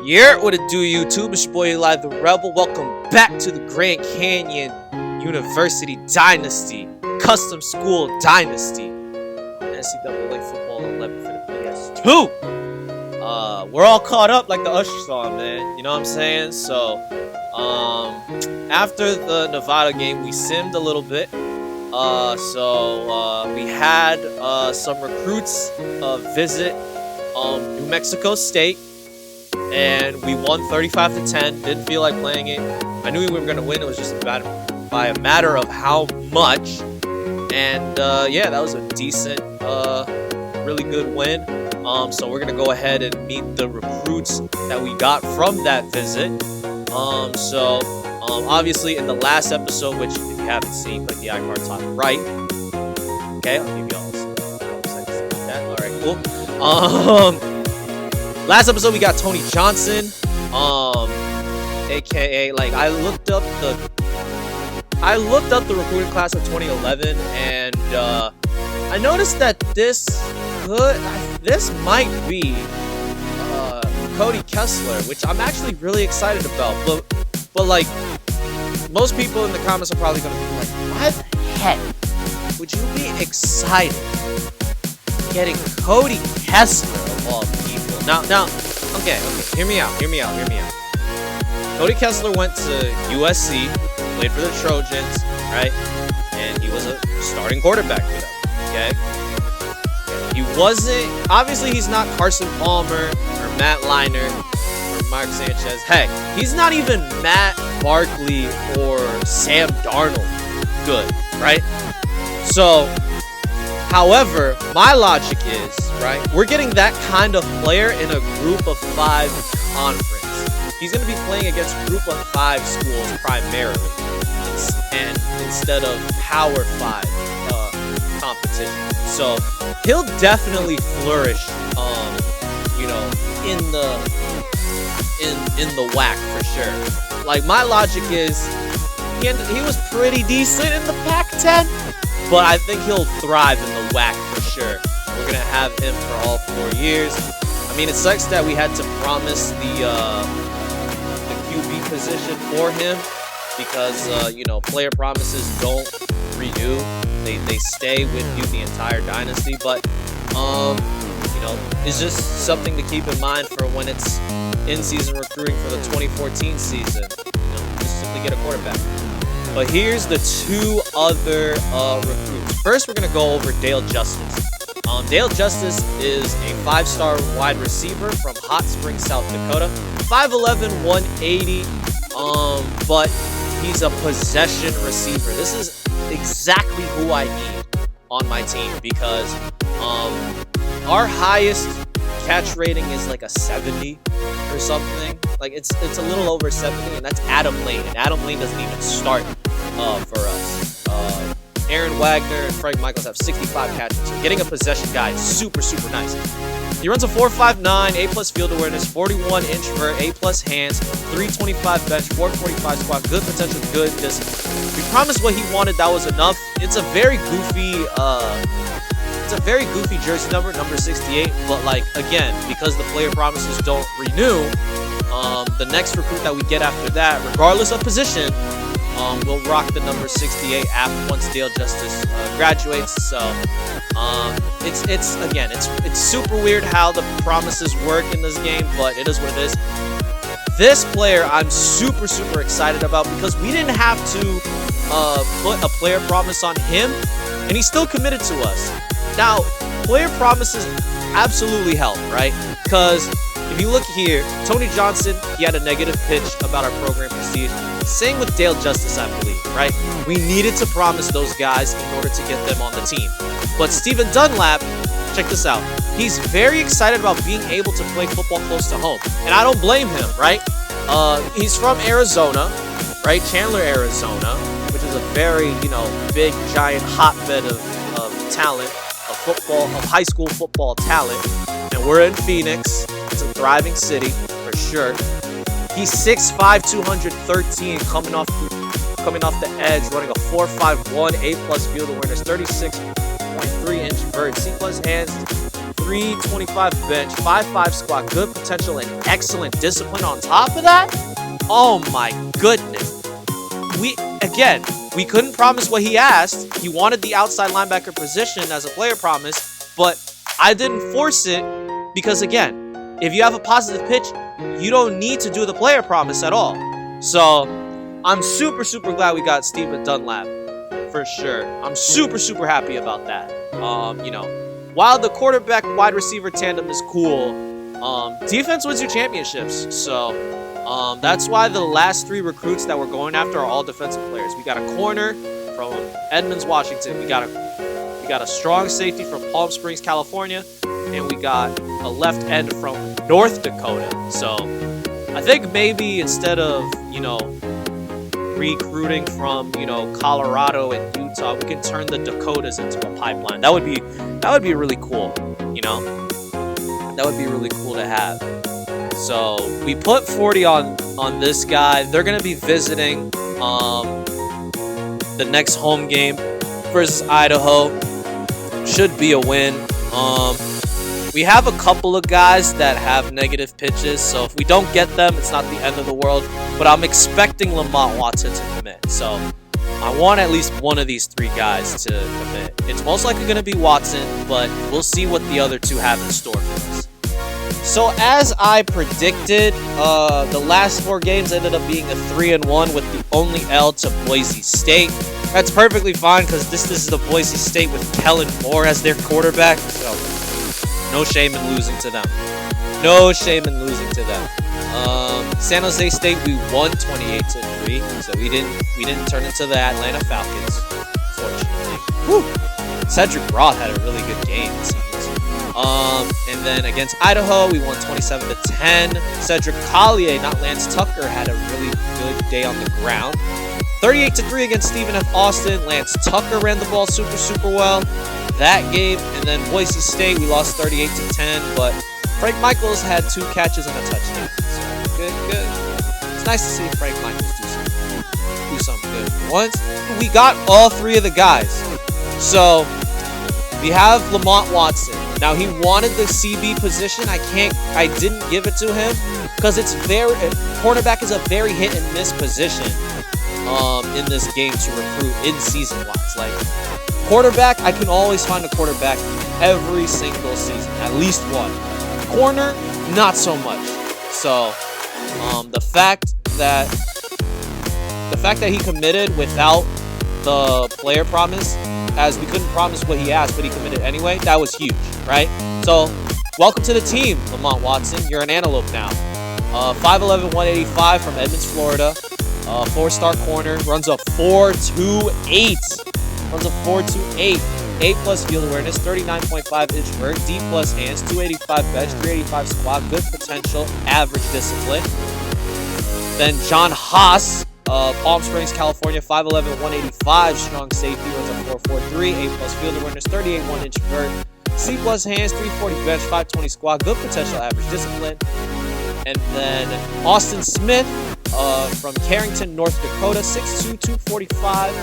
Yeah, what it do, YouTube? It's your boy Eli the Rebel. Welcome back to the Grand Canyon University Dynasty, Custom School Dynasty, NCAA Football 11 for the PS2. We're all caught up like the Usher song, man. You know what I'm saying? So, after the Nevada game, we simmed a little bit. We had some recruits visit New Mexico State. And we won 35-10. Didn't feel like playing it. I knew we were going to win. It was just by a matter of how much. And yeah, that was a decent, really good win. So we're going to go ahead and meet the recruits that we got from that visit. Obviously in the last episode, which if you haven't seen, click the icon top right. Okay, I'll give y'all some seconds to that. All right, cool. Last episode we got Tony Johnson, aka I looked up the recruiting class of 2011, and I noticed that this might be Cody Kessler, which I'm actually really excited about. But like most people in the comments are probably gonna be like, why the heck would you be excited getting Cody Kessler of all people? Now, okay, hear me out. Cody Kessler went to USC, played for the Trojans, right? And he was a starting quarterback for them, okay? He wasn't, obviously he's not Carson Palmer or Matt Leinart or Mark Sanchez. Hey, he's not even Matt Barkley or Sam Darnold good, right? So, however, my logic is, right, we're getting that kind of player in a group of 5 conference. He's going to be playing against group of 5 schools primarily, and instead of Power 5 competition. So he'll definitely flourish, in the WAC for sure. Like, my logic is, he was pretty decent in the Pac-10. But I think he'll thrive in the WAC for sure. We're going to have him for all 4 years. I mean, it sucks that we had to promise the QB position for him because, player promises don't renew. They stay with you the entire dynasty. But, it's just something to keep in mind for when it's in-season recruiting for the 2014 season. Just simply get a quarterback. But here's the 2 other recruits. First, we're going to go over Dale Justice. Dale Justice is a 5-star wide receiver from Hot Springs, South Dakota. 5'11", 180, but he's a possession receiver. This is exactly who I need on my team because our highest catch rating is like a 70 or something. Like it's a little over 70, and that's Adam Lane. And Adam Lane doesn't even start for us. Aaron Wagner and Frank Michaels have 65 catches. So getting a possession guy is super, super nice. He runs a 4.59, A+ field awareness, 41-inch vert, A+ hands, 325 bench, 445 squat, good potential, good distance. We promised what he wanted, that was enough. It's a very goofy jersey number 68, but like again, because the player promises don't renew, the next recruit that we get after that, regardless of position, we'll rock the number 68 once Dale Justice graduates. So it's super weird how the promises work in this game, but it is what it is. This player I'm super, super excited about because we didn't have to put a player promise on him, and he's still committed to us. Now, player promises absolutely help, right? Because if you look here, Tony Johnson, he had a negative pitch about our program prestige. Same with Dale Justice, I believe, right? We needed to promise those guys in order to get them on the team. But Steven Dunlap, check this out. He's very excited about being able to play football close to home. And I don't blame him, right? He's from Arizona, right? Chandler, Arizona, which is a very, big, giant hotbed of talent, of high school football talent. And we're in Phoenix. It's a thriving city for sure. He's 6'5", 213, coming off the edge, running a 4.51, A+ field awareness, 36.3-inch vert, C+ hands, 325 bench, 5'5 squat, good potential, and excellent discipline on top of that. Oh my goodness. We couldn't promise what he asked. He wanted the outside linebacker position as a player promise, but I didn't force it because, again, if you have a positive pitch, you don't need to do the player promise at all. So I'm super, super glad we got Stephen Dunlap for sure. I'm super, super happy about that. While the quarterback wide receiver tandem is cool, defense wins you championships. So that's why the last 3 recruits that we're going after are all defensive players. We got a corner from Edmonds, Washington. We got a strong safety from Palm Springs, California, and we got a left end from North Dakota. So I think maybe instead of recruiting from Colorado and Utah, we can turn the Dakotas into a pipeline. That would be really cool. That would be really cool to have. So we put 40 on this guy. They're gonna be visiting the next home game versus Idaho. Should be a win. We have a couple of guys that have negative pitches, so if we don't get them, it's not the end of the world. But I'm expecting Lamont Watson to commit. So I want at least one of these 3 guys to commit. It's most likely going to be Watson, but we'll see what the other 2 have in store for us. So as I predicted, the last 4 games ended up being a 3-1 with the only L to Boise State. That's perfectly fine because this is the Boise State with Kellen Moore as their quarterback. So no shame in losing to them. No shame in losing to them. San Jose State, we won 28-3, so we didn't turn into the Atlanta Falcons, fortunately. Whew. Cedric Roth had a really good game, it seems. And then against Idaho, we won 27-10. Cedric Collier, not Lance Tucker, had a really good day on the ground. 38-3 against Stephen F. Austin. Lance Tucker ran the ball super, super well that game. And then Boise State, we lost 38-10, but Frank Michaels had 2 catches and a touchdown. So good. It's nice to see Frank Michaels do something good. Once we got all 3 of the guys. So we have Lamont Watson. Now he wanted the CB position. I didn't give it to him because cornerback is a very hit and miss position in this game to recruit in season wise. Like quarterback, I can always find a quarterback every single season, at least one. Corner, not so much. So the fact that he committed without the player promise, as we couldn't promise what he asked, but he committed anyway, that was huge, right? So welcome to the team, Lamont Watson. You're an Antelope now. 5'11", 185 from Edmonds, Florida. 4-star corner, runs a 4.28. Runs a 4.28. A+ field awareness, 39.5 inch vert, D+ hands, 285 bench, 385 squat, good potential, average discipline. Then John Haas, Palm Springs, California, 5'11", 185, strong safety, runs a 4.43, A+ field awareness, 38.1 inch vert, C+ hands, 340 bench, 520 squat, good potential, average discipline. And then Austin Smith from Carrington, North Dakota, 6'2", 245.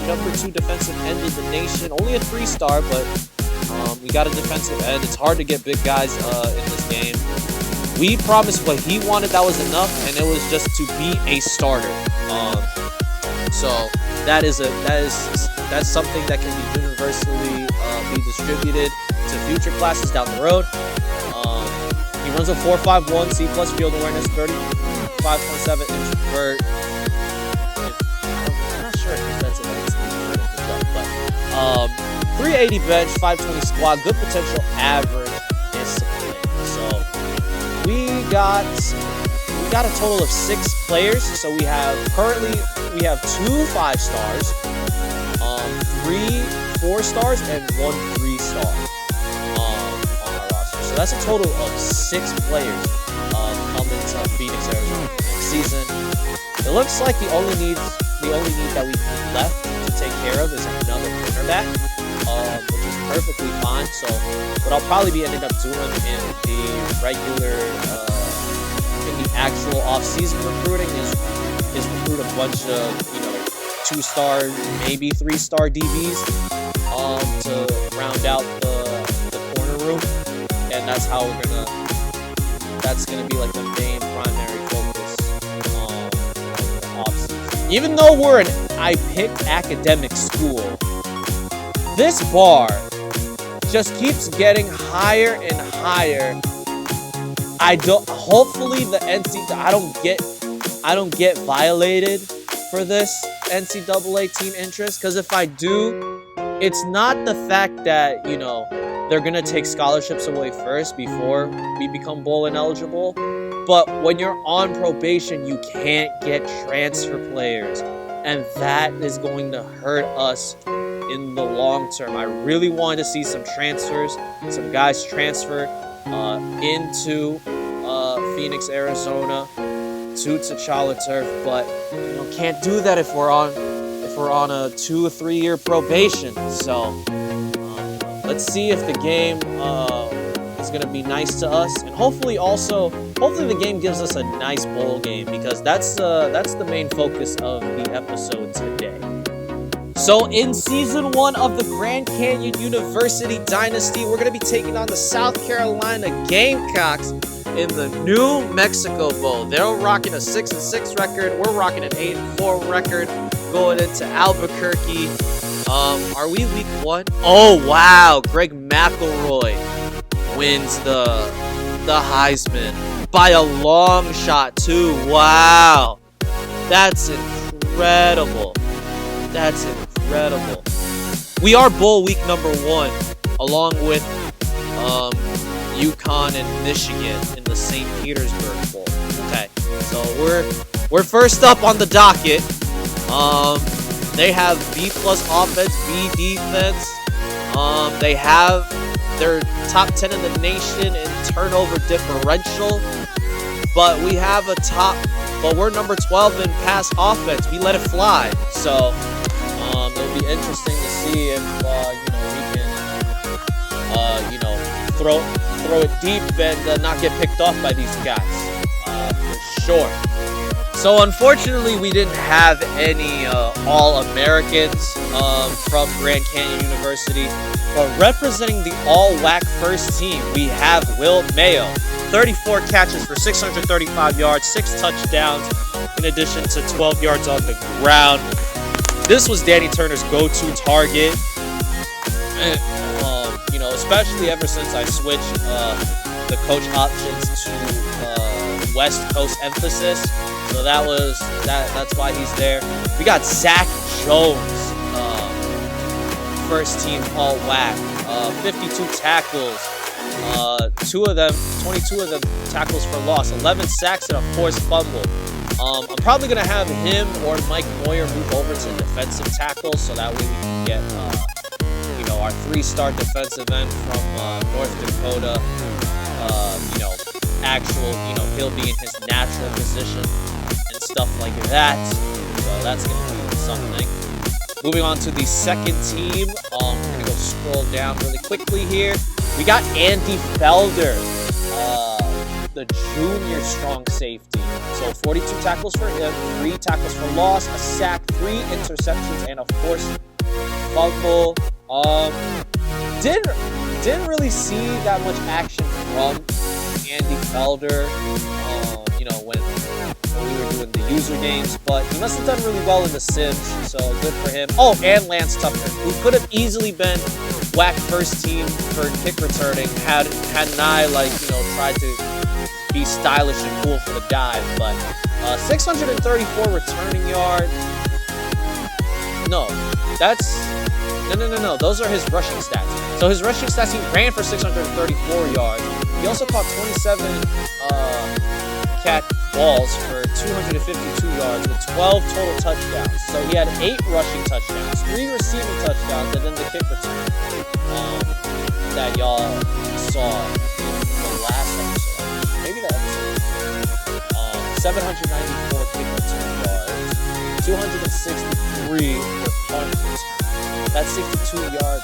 Number 2 defensive end in the nation. Only a 3-star, but we got a defensive end. It's hard to get big guys in this game. We promised what he wanted, that was enough, and it was just to be a starter. So that's something that can be universally be distributed to future classes down the road. He runs a 4.51 C+ field awareness, 35.7 inch vert. I'm not sure if that's an but 380 bench, 520 squat, good potential, average discipline. So we got a total of 6 players. So we have 2 5-stars, 3 4-stars, and 1 3-star. So that's a total of 6 players coming to Phoenix, Arizona next season. It looks like the only need that we have left to take care of is another cornerback, which is perfectly fine. So what I'll probably be ending up doing in the actual off-season recruiting is recruit a bunch of 2-star, maybe 3-star DBs to round out the corner room, and that's how that's gonna be like the main primary focus the offseason. Even though we're I picked academic school, this bar just keeps getting higher and higher. Hopefully the I don't get violated for this NCAA team interest, because if I do, it's not the fact that, you know, they're gonna take scholarships away first before we become bowl ineligible, but when you're on probation, you can't get transfer players, and that is going to hurt us in the long term. I really wanted to see some transfers, some guys transfer into Phoenix, Arizona, to T'Challa Turf, but you know, can't do that if we're on a 2 or 3 year probation. So let's see if the game is going to be nice to us, and hopefully the game gives us a nice bowl game, because that's the main focus of the episode today. So in Season 1 of the Grand Canyon University Dynasty, we're going to be taking on the South Carolina Gamecocks in the New Mexico Bowl. They're rocking a 6-6 record. We're rocking an 8-4 record going into Albuquerque. Are we week 1? Oh, wow. Greg McElroy wins the Heisman by a long shot, too. Wow. That's incredible. That's incredible. We are bowl week number 1, along with UConn and Michigan in the St. Petersburg Bowl. Okay, so we're first up on the docket. They have B+ offense, B defense. They have their top 10 in the nation in turnover differential, but we're number 12 in pass offense. We let it fly. So it'll be interesting to see if we can throw it deep and not get picked off by these guys, for sure. So unfortunately, we didn't have any All-Americans from Grand Canyon University, but representing the all-WAC first team, we have Will Mayo. 34 catches for 635 yards, 6 touchdowns, in addition to 12 yards on the ground. This was Danny Turner's go-to target. Especially ever since I switched the coach options to West Coast emphasis. So that's why he's there. We got Zach Jones, first team all WAC, 52 tackles, 22 of them tackles for loss, 11 sacks and a forced fumble. I'm probably gonna have him or Mike Moyer move over to defensive tackle, so that way we can get our 3-star defensive end from North Dakota. He'll be in his natural position and stuff like that. So that's gonna be something. Moving on to the second team, we're gonna go scroll down really quickly here. We got Andy Felder, the junior strong safety. So 42 tackles for him, 3 tackles for loss, a sack, 3 interceptions, and a forced fumble. Didn't really see that much action from Andy Felder, when we were doing the user games, but he must have done really well in the Sims, so good for him. Oh, and Lance Tucker, who could have easily been WAC first team for kick returning had I tried to be stylish and cool for the dive, but 634 returning yards. No. Those are his rushing stats. So his rushing stats, he ran for 634 yards. He also caught 27 cat balls for 252 yards with 12 total touchdowns. So he had 8 rushing touchdowns, 3 receiving touchdowns, and then the kick return that y'all saw in the last episode. Maybe that episode. 794 kick return yards, 263 for punt return. That 62-yard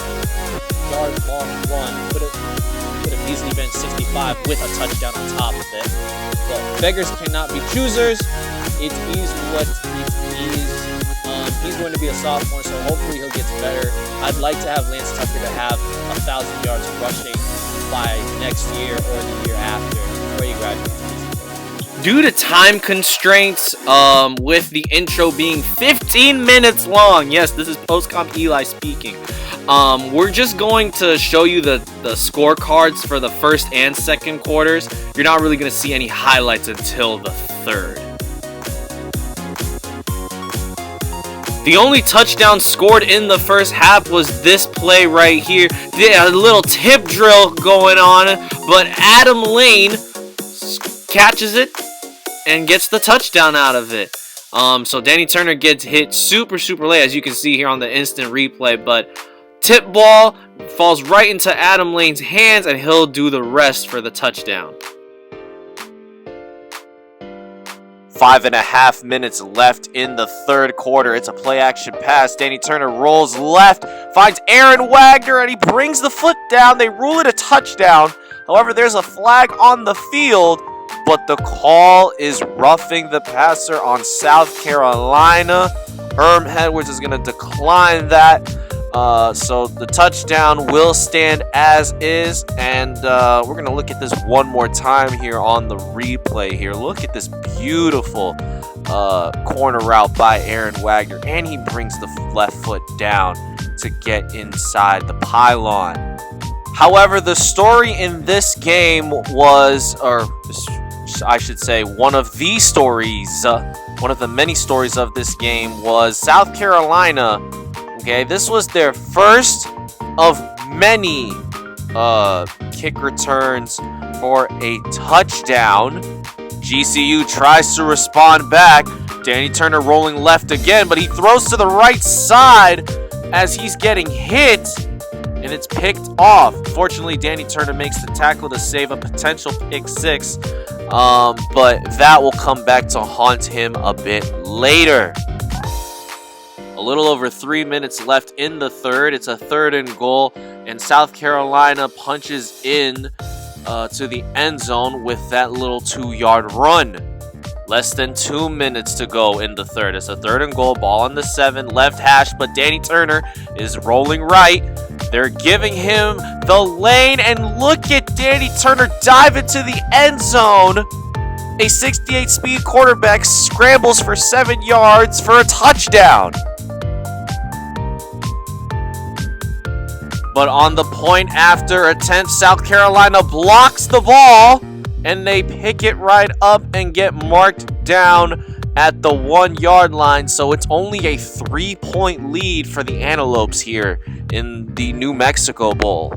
long run could have easily been 65 with a touchdown on top of it. But beggars cannot be choosers. It is what it is. He's going to be a sophomore, so hopefully he'll get better. I'd like to have Lance Tucker to have 1,000 yards rushing by next year or the year after, where you graduate. Due to time constraints, with the intro being 15 minutes long, yes, this is Postcom Eli speaking. We're just going to show you the scorecards for the first and second quarters. You're not really going to see any highlights until the third. The only touchdown scored in the first half was this play right here. A little tip drill going on, but Adam Lane catches it and gets the touchdown out of it. So Danny Turner gets hit super late, as you can see here on the instant replay, but tip ball falls right into Adam Lane's hands, and he'll do the rest for the touchdown. 5.5 minutes left in the third quarter. It's a play action pass. Danny Turner rolls left, finds Aaron Wagner, and he brings the foot down. They rule it a touchdown. However, there's a flag on the field, but the call is roughing the passer on South Carolina. Herm Edwards is going to decline that. So the touchdown will stand as is, and we're going to look at this one more time here on the replay here. Look at this beautiful corner route by Aaron Wagner, and he brings the left foot down to get inside the pylon. However, the story in this game was, or I should say, one of the stories, one of the many stories of this game was South Carolina. Okay, this was their first of many kick returns for a touchdown. GCU tries to respond back. Danny Turner rolling left again, but he throws to the right side as he's getting hit, and it's picked off. Fortunately, Danny Turner makes the tackle to save a potential pick six, but that will come back to haunt him a bit later. A little over 3 minutes left in the third. It's a 3rd and goal, and South Carolina punches in to the end zone with that little 2-yard run. Less than 2 minutes to go in the third. It's a 3rd and goal, ball on the 7, left hash, but Danny Turner is rolling right. They're giving him the lane, and look at Danny Turner dive into the end zone. A 68 speed quarterback scrambles for 7 yards for a touchdown. But on the point after attempt, South Carolina blocks the ball, and they pick it right up and get marked down at the 1-yard line. So it's only a 3-point lead for the Antelopes here in the New Mexico Bowl.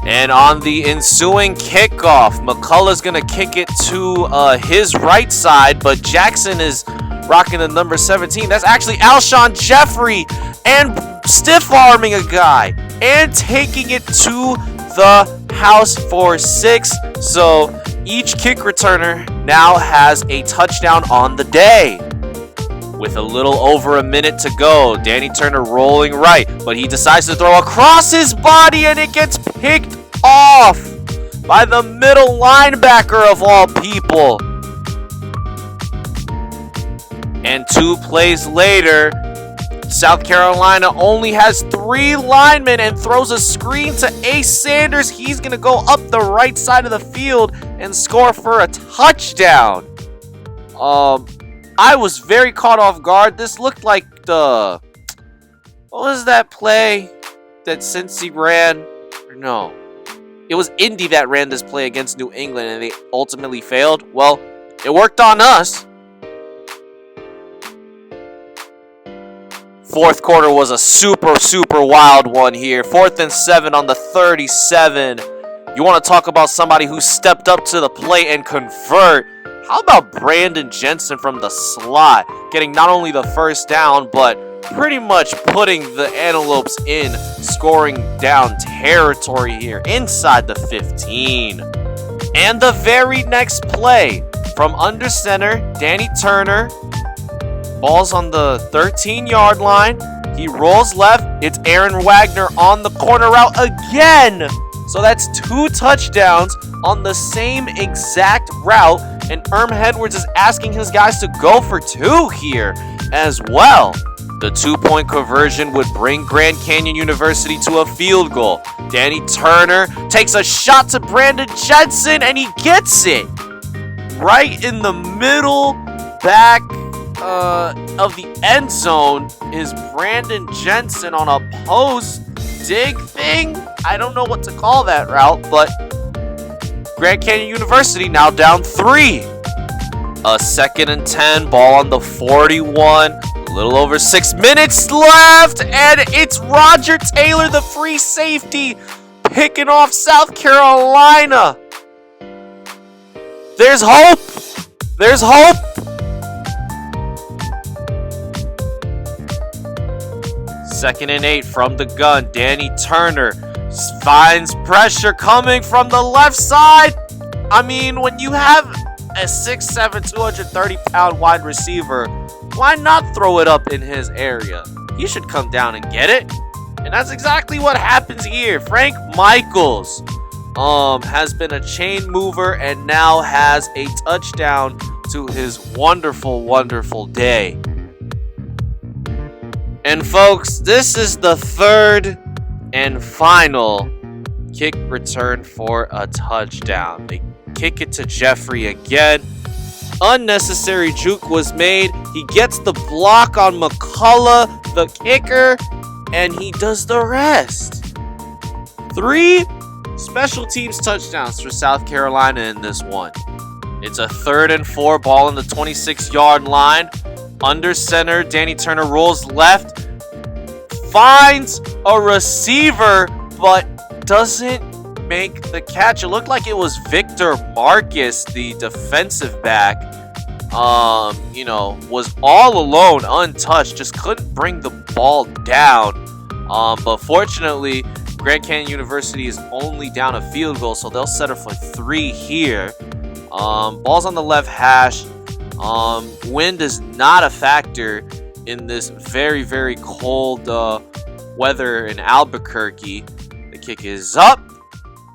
And on the ensuing kickoff, McCullough's going to kick it to his right side, but Jackson is rocking the number 17. That's actually Alshon Jeffrey, and stiff-arming a guy and taking it to the house for 6. So each kick returner now has a touchdown on the day. With a little over a minute to go, Danny Turner rolling right, but he decides to throw across his body, and it gets picked off by the middle linebacker of all people. And 2 plays later, South Carolina only has 3 linemen and throws a screen to Ace Sanders. He's going to go up the right side of the field and score for a touchdown. I was very caught off guard. This looked like what was that play that Cincy ran? Or no, it was Indy that ran this play against New England, and they ultimately failed. Well, it worked on us. Fourth quarter was a super wild one here. 4th and 7 on the 37. You want to talk about somebody who stepped up to the plate and convert? How about Brandon Jensen from the slot, getting not only the first down, but pretty much putting the Antelopes in scoring down territory here inside the 15. And the very next play, from under center, Danny Turner, ball's on the 13-yard line. He rolls left. It's Aaron Wagner on the corner route again. So that's 2 touchdowns on the same exact route. And Herm Edwards is asking his guys to go for 2 here as well. The 2-point conversion would bring Grand Canyon University to a field goal. Danny Turner takes a shot to Brandon Jensen, and he gets it right in the middle back of the end zone. Is Brandon Jensen on a post dig thing? I don't know what to call that route, but Grand Canyon University now down 3. A 2nd and 10, ball on the 41. A little over 6 minutes left, and it's Roger Taylor, the free safety, picking off South Carolina. There's hope. There's hope. Second and 8 from the gun. Danny Turner finds pressure coming from the left side. I mean, when you have a 6'7", 230-pound wide receiver, why not throw it up in his area? He should come down and get it. And that's exactly what happens here. Frank Michaels has been a chain mover and now has a touchdown to his wonderful, wonderful day. And folks, this is the 3rd and final kick return for a touchdown. They kick it to Jeffrey again. Unnecessary juke was made. He gets the block on McCullough, the kicker, and he does the rest. 3 special teams touchdowns for South Carolina in this one. It's a 3rd and 4, ball on the 26-yard line. Under center, Danny Turner rolls left, finds a receiver, but doesn't make the catch. It looked like it was Victor Marcus, the defensive back, was all alone, untouched, just couldn't bring the ball down. But fortunately, Grand Canyon University is only down a field goal, so they'll settle for 3 here. Ball's on the left hash. Wind is not a factor in this very, very cold weather in Albuquerque. The kick is up,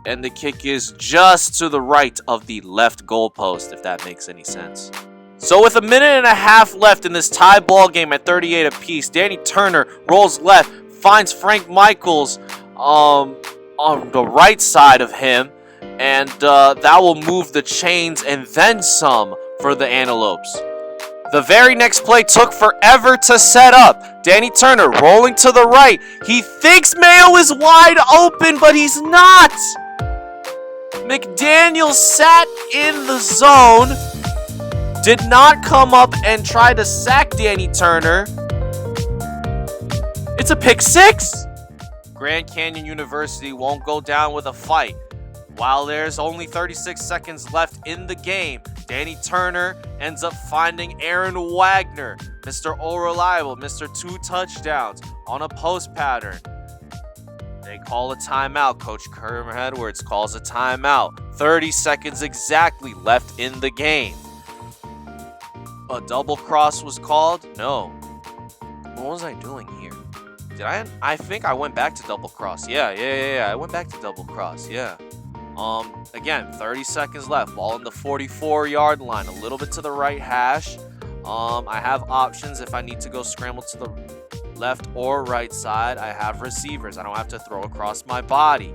and the kick is just to the right of the left goalpost, if that makes any sense. So with a minute and a half left in this tie ball game at 38 apiece, Danny Turner rolls left, finds Frank Michaels on the right side of him, and that will move the chains and then some for the Antelopes. The very next play took forever to set up. Danny Turner rolling to the right. He thinks Mayo is wide open, but he's not. McDaniel sat in the zone, did not come up and try to sack Danny Turner. It's a pick 6. Grand Canyon University won't go down with a fight. While there's only 36 seconds left in the game, Danny Turner ends up finding Aaron Wagner, Mr. All Reliable, Mr. 2 touchdowns on a post pattern. They call a timeout. Coach Kermit Edwards calls a timeout. 30 seconds exactly left in the game. A double cross was called? No. What was I doing here? I think I went back to double cross. Yeah. I went back to double cross. Yeah. Again, 30 seconds left. Ball on the 44-yard line. A little bit to the right hash. I have options if I need to go scramble to the left or right side. I have receivers. I don't have to throw across my body.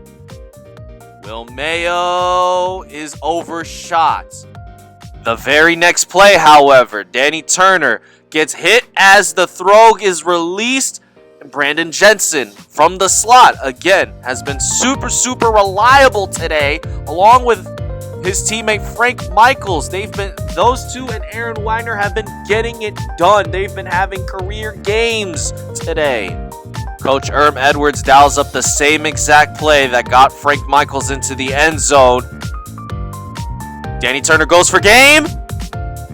Will Mayo is overshot. The very next play, however, Danny Turner gets hit as the throw is released. And Brandon Jensen from the slot, again, has been super, super reliable today, along with his teammate Frank Michaels. Those two and Aaron Wagner have been getting it done. They've been having career games today. Coach Edwards dials up the same exact play that got Frank Michaels into the end zone. Danny Turner goes for game.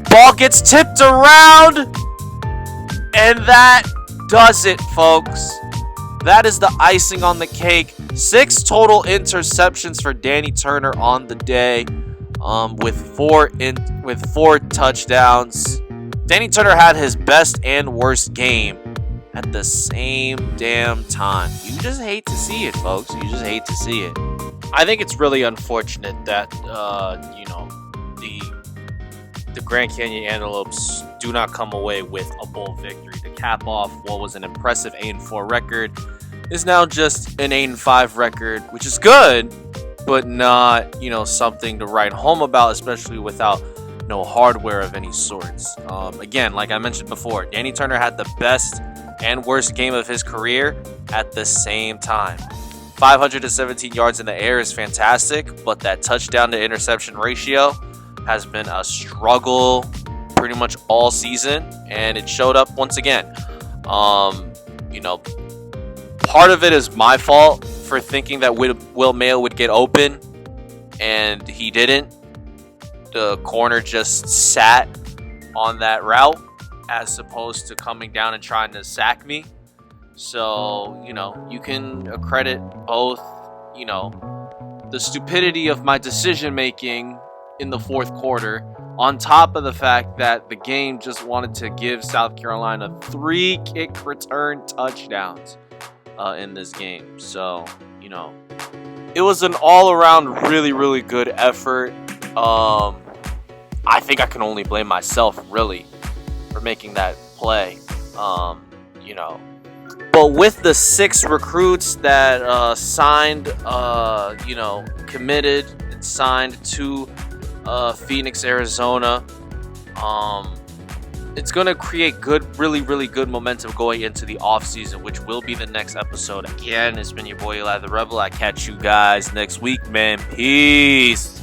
Ball gets tipped around. And that does it, folks. That is the icing on the cake. 6 total interceptions for Danny Turner on the day, with four touchdowns. Danny Turner had his best and worst game at the same damn time. You just hate to see it, folks. You just hate to see it. I think it's really unfortunate that the Grand Canyon Antelopes do not come away with a bowl victory. To cap off what was an impressive 8-4 record is now just an 8-5 record, which is good, but not, something to write home about, especially without no hardware of any sorts. Again, like I mentioned before, Danny Turner had the best and worst game of his career at the same time. 517 yards in the air is fantastic, but that touchdown to interception ratio has been a struggle pretty much all season, and it showed up once again. Part of it is my fault for thinking that Will Mayo would get open, and he didn't. The corner just sat on that route as opposed to coming down and trying to sack me. So, you can accredit both, the stupidity of my decision making in the fourth quarter, on top of the fact that the game just wanted to give South Carolina 3 kick return touchdowns in this game. So, it was an all-around really, really good effort. I think I can only blame myself, really, for making that play. But with the 6 recruits that signed, committed and signed to Phoenix, Arizona, it's going to create really, really good momentum going into the offseason, which will be the next episode. Again, it's been your boy Eli the Rebel. I catch you guys next week, man. Peace.